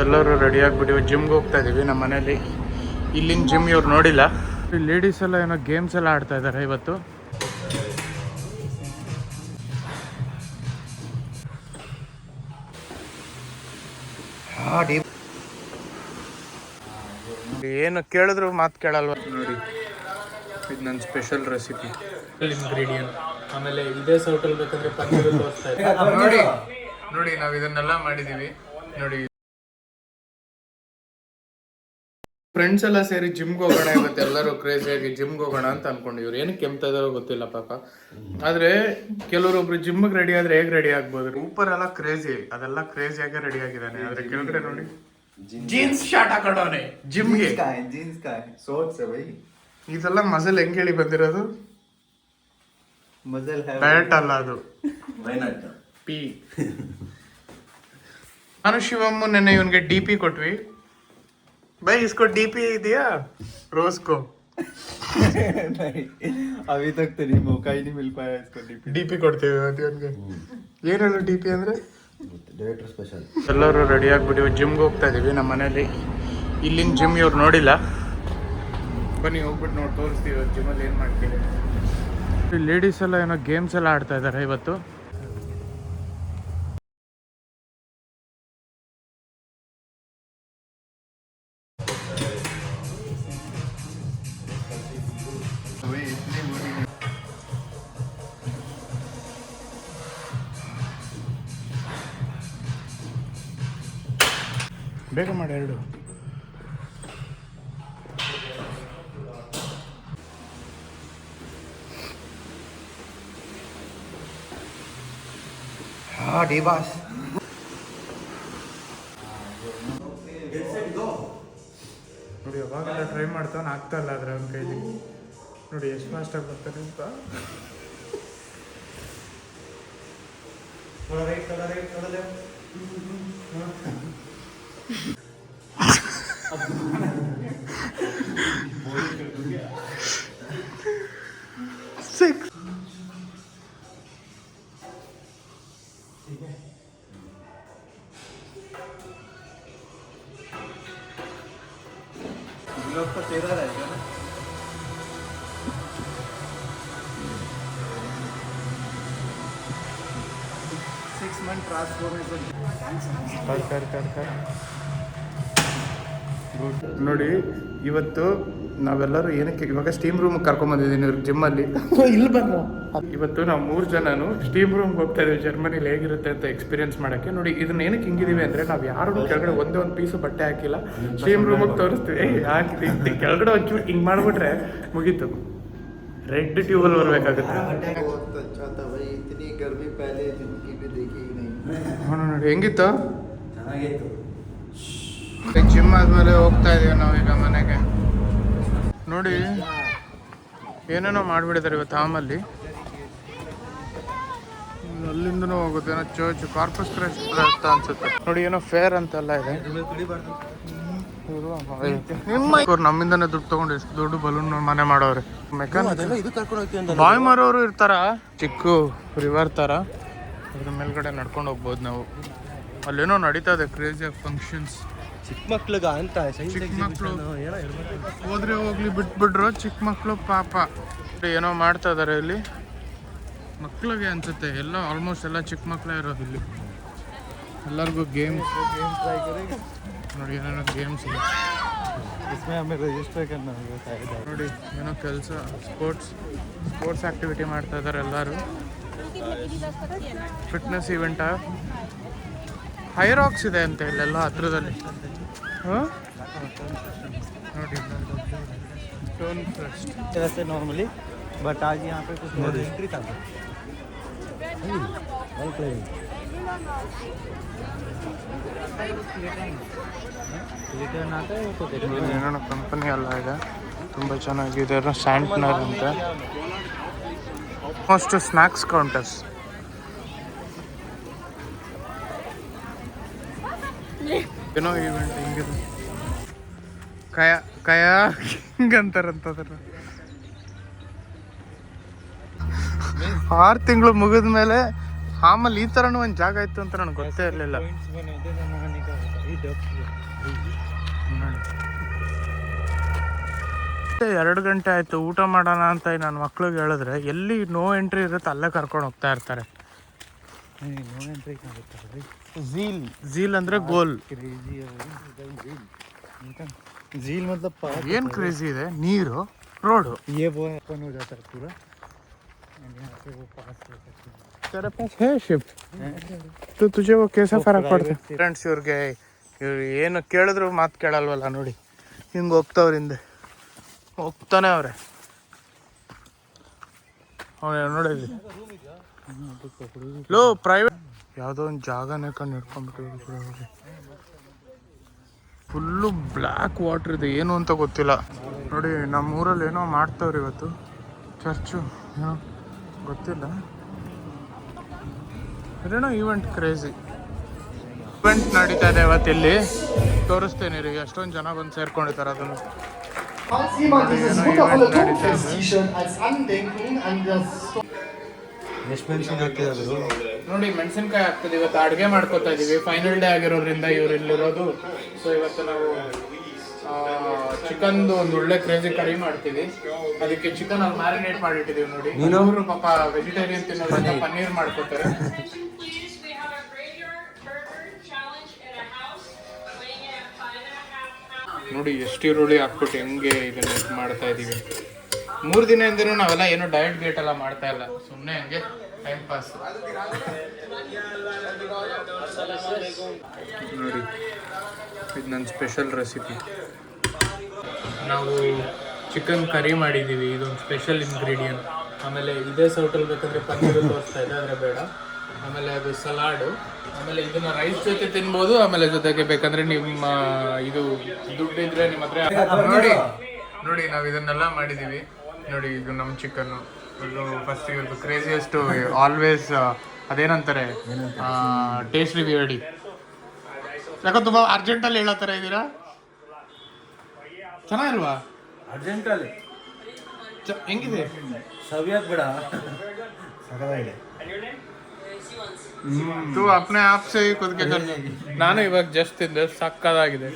ಎಲ್ಲರೂ ರೆಡಿ ಆಗ್ಬಿಟ್ಟಿವಿ, ಜಿಮ್ಗೆ ಹೋಗ್ತಾ ಇದೀವಿ ನಮ್ಮ ಮನೇಲಿ. ಇಲ್ಲಿನ ಜಿಮ್ ಇವ್ರು ನೋಡಿಲ್ಲ. ಲೇಡೀಸ್ ಎಲ್ಲ ಏನೋ ಗೇಮ್ಸ್ ಎಲ್ಲ ಆಡ್ತಾ ಇದ್ದಾರೆ ಇವತ್ತು. ಏನು ಕೇಳಿದ್ರು ಮಾತು ಕೇಳಲ್ವ ನೋಡಿ. ಇದು ನನ್ನ ಸ್ಪೆಷಲ್ ರೆಸಿಪಿ ಇಂಗ್ರೀಡಿಯಂಟ್. ಆಮೇಲೆ ಇದೇ ಸೌಟಲ್ಲಿ ಬೇಕಂದ್ರೆ ಪನ್ನೀರ್ ತೋರಿಸ್ತಾ ಇದ್ದಾರೆ ನೋಡಿ. ನೋಡಿ ನಾವು ಇದನ್ನೆಲ್ಲ ಮಾಡಿದೀವಿ ನೋಡಿ. ಫ್ರೆಂಡ್ಸ್ ಎಲ್ಲ ಸೇರಿ ಜಿಮ್ಗೆ ಹೋಗೋಣ ಇವತ್ತು, ಎಲ್ಲರೂ ಕ್ರೇಜಿಯಾಗಿ ಜಿಮ್ಗೆ ಹೋಗೋಣ ಅಂತ ಅನ್ಕೊಂಡಿವ್ರು. ಏನಕ್ಕೆ ಕೆಮ್ತಾ ಇದಾರೋ ಗೊತ್ತಿಲ್ಲ ಪಾಪ. ಆದ್ರೆ ಕೆಲವರೊಬ್ರು ಜಿಮ್ಗೆ ರೆಡಿ ಆದ್ರೆ ಹೇಗ್ ರೆಡಿ ಆಗ್ಬೋದು. ಊಪರ್ ಎಲ್ಲ ಕ್ರೇಜಿ, ಅದೆಲ್ಲ ಕ್ರೇಜಿಯಾಗಿ ರೆಡಿ ಆಗಿದ್ದಾನೆ. ಆದ್ರೆ ಕೆಳಗಡೆ ನೋಡಿ ಜೀನ್ಸ್ ಶರ್ಟ್ ಹಾಕೊಂಡವನೆ ಜಿಮ್ಗೆ. ಇದೆಲ್ಲ ಮಸಲ್ ಹೆಂಗ್ ಹೇಳಿ ಬಂದಿರೋದು? ಡಯಟ್ ಅಲ್ಲ ಅದು, ಪಿ. ನಾನು ಶಿವಮ್ಮ ನೆನ್ನೆ ಇವನ್ಗೆ DP ಕೊಟ್ವಿ. भाई इसको DP दिया रोज को? अभी तक तो नहीं, मौका ही नहीं मिल पाया इसको DP ಕೊಡ್ತೇವೆ ಇವನ್ಗೆ. ಏನೇನು DP ಅಂದ್ರೆ ಡೈರೆಕ್ಟರ್ ಸ್ಪೆಷಲ್. ಎಲ್ಲರೂ ರೆಡಿ ಆಗ್ಬಿಟ್ಟಿವಿ, ಜಿಮ್ಗೆ ಹೋಗ್ತಾ ಇದೀವಿ ನಮ್ಮ ಮನೇಲಿ. ಇಲ್ಲಿನ ಜಿಮ್ ಇವ್ರು ನೋಡಿಲ್ಲ, ಬನ್ನಿ ಹೋಗ್ಬಿಟ್ಟು ನೋಡಿ ತೋರಿಸ್ತೀವಿ ಜಿಮ್ಮಲ್ಲಿ ಏನು ಮಾಡ್ತೀವಿ. ಲೇಡೀಸ್ ಎಲ್ಲ ಏನೋ ಗೇಮ್ಸ್ ಎಲ್ಲ ಆಡ್ತಾ ಇದ್ದಾರೆ ಇವತ್ತು. ಬೇಗ ಮಾಡಿ ಎರಡು. ಬಾಸ್ ನೋಡಿ, ಯಾವಾಗೆಲ್ಲ ಟ್ರೈ ಮಾಡ್ತಾನೆ, ಆಗ್ತಾ ಇಲ್ಲ ಆದ್ರೆ ಅವ್ನ ಕೈಲಿ. ನೋಡಿ ಎಷ್ಟು ಫಾಸ್ಟಾಗಿ ಬರ್ತಾನೆ ಅಂತ. लोग तो 13 रहेगा ना. ನೋಡಿ ಇವತ್ತು ನಾವೆಲ್ಲರೂ ಏನಕ್ಕೆ ಇವಾಗ ಸ್ಟೀಮ್ ರೂಮ್ ಕರ್ಕೊಂಬಂದಿದ್ದೀನಿ ಇವ್ರಿಗೆ ಜಿಮ್ಮಲ್ಲಿ. ಇಲ್ಲಿ ಬಂದು ಇವತ್ತು ನಾವು 3 ಜನನು ಸ್ಟೀಮ್ ರೂಮ್ಗೆ ಹೋಗ್ತಾ ಇದೀವಿ, ಜರ್ಮನಿಲಿ ಹೇಗಿರುತ್ತೆ ಅಂತ ಎಕ್ಸ್ಪೀರಿಯನ್ಸ್ ಮಾಡೋಕ್ಕೆ. ನೋಡಿ ಇದನ್ನ ಏನಕ್ಕೆ ಹಿಂಗಿದೀವಿ ಅಂದರೆ, ನಾವು ಯಾರು ಕೆಳಗಡೆ ಒಂದೇ ಒಂದು ಪೀಸು ಬಟ್ಟೆ ಹಾಕಿಲ್ಲ. ಸ್ಟೀಮ್ ರೂಮಿಗೆ ತೋರಿಸ್ತೀವಿ ಹಾಕಿ ಕೆಳಗಡೆ ಒಂಚೂರು ಹಿಂಗೆ ಮಾಡಿಬಿಟ್ರೆ ಮುಗೀತು, ರೆಡ್ ಟ್ಯೂಬಲ್ಲಿ ಬರಬೇಕಾಗುತ್ತೆ. ನೋಡಿ ಹೆಂಗಿತ್ತು, ಜಿಮ್ ಆದ್ಮೇಲೆ ಹೋಗ್ತಾ ಇದೀವಿ ನಾವೀಗ ಮನೆಗೆ. ನೋಡಿ ಏನೇನೋ ಮಾಡಿಬಿಟ್ಟಿದ್ದಾರೆ ಇವತ್ತು ಆಮಲ್ಲಿ. ಅಲ್ಲಿಂದನೂ ಹೋಗುತ್ತೆ ಏನೋ ಚರ್ಚ್, ಕಾರ್ಪಸ್ ಕ್ರೈಸ್ಟ್ ಅನ್ಸುತ್ತೆ. ನೋಡಿ ಏನೋ ಫೇರ್ ಅಂತೆಲ್ಲ ಇದೆ. ನಮ್ಮಿಂದನೇ ದುಡ್ಡು ತಗೊಂಡು ಎಷ್ಟು ದೊಡ್ಡ ಬಲೂನ್ ಮನೆ ಮಾಡೋರು. ಮೆಕ್ಯಾನಿಕ್ ಬಾಯ್ ಮಾರೋರು ಇರ್ತಾರ, ಚಿಕ್ಕ ರಿವರ್ ತರ, ಅದ್ರ ಮೇಲ್ಗಡೆ ನಡ್ಕೊಂಡು ಹೋಗ್ಬೋದು ನಾವು. ಅಲ್ಲೇನೋ ನಡೀತಾ ಇದೆ ಕ್ರೇಜಿಯಾಗಿ ಫಂಕ್ಷನ್ಸ್. ಚಿಕ್ಕ ಮಕ್ಳಿಗ ಅಂತ ಚಿಕ್ಕ ಮಕ್ಕಳು ಹೋದ್ರೆ ಹೋಗ್ಲಿ ಬಿಟ್ಬಿಟ್ರು, ಚಿಕ್ಕ ಮಕ್ಕಳು ಪಾಪ ಏನೋ ಮಾಡ್ತಾ ಇದಾರೆ ಇಲ್ಲಿ. ಮಕ್ಳಿಗೆ ಅನ್ಸುತ್ತೆ, ಎಲ್ಲ ಆಲ್ಮೋಸ್ಟ್ ಎಲ್ಲ ಚಿಕ್ಕ ಮಕ್ಕಳೇ ಇರೋದು ಇಲ್ಲಿ. ಎಲ್ಲರಿಗೂ ಗೇಮ್ಸ್ ನೋಡಿ, ಏನೇನೋ ಗೇಮ್ಸ್ ಇದೆ. ನೋಡಿ ಏನೋ ಕೆಲಸ, ಸ್ಪೋರ್ಟ್ಸ್ ಆಕ್ಟಿವಿಟಿ ಮಾಡ್ತಾ ಇದ್ದಾರೆ ಎಲ್ಲರೂ. ಫಿಟ್ನೆಸ್ ಇವೆಂಟ, ಹೈರಾಕ್ಸ್ ಇದೆ ಅಂತ ಇಲ್ಲೆಲ್ಲ ಹತ್ರದಲ್ಲಿ. ನೋಡಿ ಟೋನ್ ಫೆಸ್ಟ್ वैसे नॉर्मली, बट आज यहाँ पे कुछ मोर एंट्री था. ಏನೋ ಕಂಪನಿ ಅಲ್ಲ ಇದೆ, ತುಂಬ ಚೆನ್ನಾಗಿದೆ. ಸ್ಯಾಂಟ್ನರ್ ಅಂತ, ಆಲ್ಮೋಸ್ಟ್ ಸ್ನ್ಯಾಕ್ಸ್ ಕೌಂಟರ್ಸ್. ಏನೋ ಈವೆಂಟ್ ಹಿಂಗಿದೆ, ಕಯಾ ಹಿಂಗಂತಾರಂತದ್ರ. 6 ತಿಂಗಳು ಮುಗಿದ ಮೇಲೆ ಆಮೇಲೆ ಈ ಥರನೂ ಒಂದು ಜಾಗ ಇತ್ತು ಅಂತ ನನಗೆ ಗೊತ್ತೇ ಇರಲಿಲ್ಲ. 2 ಗಂಟೆ ಆಯಿತು ಊಟ ಮಾಡೋಣ ಅಂತ ನನ್ನ ಮಕ್ಳಿಗೆ ಹೇಳಿದ್ರೆ ಎಲ್ಲಿ ನೋ ಎಂಟ್ರಿ ಇರುತ್ತೆ ಅಲ್ಲೇ ಕರ್ಕೊಂಡು ಹೋಗ್ತಾ ಇರ್ತಾರೆ. ಝೀಲ್ ಅಂದರೆ ಗೋಲ್. झील मतलब पार्क ಏನು ಕ್ರೇಜಿ ಇದೆ, ನೀರು, ರೋಡು. ये वो है अपन हो जाता है पूरा एंड यहाँ से वो पास हो सकते हैं. तेरे पास है शिप तो तुझे वो कैसा फरक पड़ता है? ಫ್ರೆಂಡ್ಸ್ ಇವ್ರು ಏನು ಕೇಳಿದ್ರು ಮಾತು ಕೇಳಲ್ವಲ್ಲ ನೋಡಿ, ಹಿಂಗೆ ಹೋಗ್ತಾವ್ರ ಹಿಂದೆ ಹೋಗ್ತಾನೆ ಅವ್ರೆ. ಅವನು ನೋಡಿದ್ವಿ ಲೋ ಪ್ರೈವೇಟ್ ಯಾವುದೋ ಒಂದು ಜಾಗನೇ ಕಂಡು ಹಿಡ್ಕೊಂಡ್ಬಿಟ್ಟು ಫುಲ್ಲು ಬ್ಲ್ಯಾಕ್ ವಾಟ್ರ್ ಇದೆ, ಏನು ಅಂತ ಗೊತ್ತಿಲ್ಲ ನೋಡಿ. ನಮ್ಮ ಊರಲ್ಲಿ ಏನೋ ಮಾಡ್ತಾವ್ರಿ ಇವತ್ತು, ಚರ್ಚು ಏನೋ ಗೊತ್ತಿಲ್ಲ, ಇದೇನೋ ಈವೆಂಟ್ ಕ್ರೇಜಿ ಇವೆಂಟ್ ನಡೀತಾ ಇದೆ ಇವತ್ತಿಲ್ಲಿ. ತೋರಿಸ್ತೇನೆ ರೀ, ಎಷ್ಟೊಂದು ಜನ ಬಂದು ಸೇರ್ಕೊಂಡಿದ್ದಾರೆ. ಅದನ್ನು Falls jemand dieses wundervolle Tonfest-T-Shirt als Andenken an das... ನೋಡಿ ಮೆಣಸಿನ್ಕಾಯಿ ಆಗ್ತದೆ. ಇವತ್ತು ಅಡುಗೆ ಮಾಡ್ಕೋತಾ ಇದೀವಿ, ಫೈನಲ್ ಡೇ ಆಗಿರೋದ್ರಿಂದ ಇವ್ರು ಇಲ್ಲಿರೋದು. ಸೊ ಇವತ್ತು ನಾವು ಚಿಕನ್ದು ಒಂದು ಒಳ್ಳೆ ಕ್ರೇಜಿ ಕರಿ ಮಾಡ್ತೀವಿ. ಅದಕ್ಕೆ ಚಿಕನ್ ಅಲ್ಲಿ ಮ್ಯಾರಿನೇಟ್ ಮಾಡಿಟ್ಟಿದೀವಿ ನೋಡಿ. ಅವರು ಪಾಪ ವೆಜಿಟೇರಿಯನ್ ತಿನ್ನೋದ್ರಿಂದ ಪನ್ನೀರ್ ಮಾಡ್ಕೋತಾರೆ. ನೋಡಿ ಎಷ್ಟು ಈರುಳ್ಳಿ ಹಾಕ್ಬಿಟ್ಟು ಹೆಂಗೆ ಇದನ್ನ ಮಾಡ್ತಾ ಇದೀವಿ. 3 ದಿನದಿಂದನೂ ನಾವೆಲ್ಲ ಏನು ಡಯಟ್ ಗೇಟ್ ಎಲ್ಲ ಮಾಡ್ತಾ ಇಲ್ಲ, ಸುಮ್ಮನೆ ಹಂಗೆ ಟೈಮ್ ಪಾಸ್. ನೋಡಿ ಇದು ನನ್ನ ಸ್ಪೆಷಲ್ ರೆಸಿಪಿ. ನಾವು ಚಿಕನ್ ಕರಿ ಮಾಡಿದ್ದೀವಿ, ಇದೊಂದು ಸ್ಪೆಷಲ್ ಇಂಗ್ರೀಡಿಯಂಟ್. ಆಮೇಲೆ ಇದೇ ಸೌಟಲ್ಲಿ ಬೇಕಂದರೆ ಪನ್ನೀರು ತೋರಿಸ್ತಾ ಇದೆ, ಆದರೆ ಬೇಡ. ಆಮೇಲೆ ಅದು ಸಲಾಡು. ಆಮೇಲೆ ಇದನ್ನ ರೈಸ್ ಜೊತೆ ತಿನ್ಬೋದು. ಆಮೇಲೆ ಜೊತೆಗೆ ಬೇಕಂದ್ರೆ ನಿಮ್ಮ ಇದು ದುಡ್ಡು ಇದ್ರೆ ನಿಮ್ಮ ಹತ್ರ ನೋಡಿ ನೋಡಿ ನಾವು ಇದನ್ನೆಲ್ಲ ಮಾಡಿದ್ದೀವಿ. ನೋಡಿ ಇದು ನಮ್ಮ ಚಿಕನ್ನು. ಇದು ಫಸ್ಟ್ ಇವ್ರದ್ದು ಕ್ರೇಜಿಯೆಸ್ಟ್ ಆಲ್ವೇಸ್ ಅದೇನಂತಾರೆ ಟೇಸ್ಟ್ ರಿವ್ಯೂ ಹೇಳಿ. ಯಾಕೋ ತುಂಬ ಅರ್ಜೆಂಟಲ್ಲಿ ಹೇಳೋ ಥರ ಇದ್ದೀರಾ, ಚೆನ್ನಾಗಿಲ್ವಾ? ಅರ್ಜೆಂಟಲ್ಲಿ ಹೆಂಗಿದೆ? ಸವಿಯಾಕ್ ಬೇಡ. तू अपने आप से ही खुद के कर. ನಾನು ಇವಾಗ ಜಸ್ಟ್ ತಿಂದೆ, ಸಕ್ಕದಾಗಿದೆ.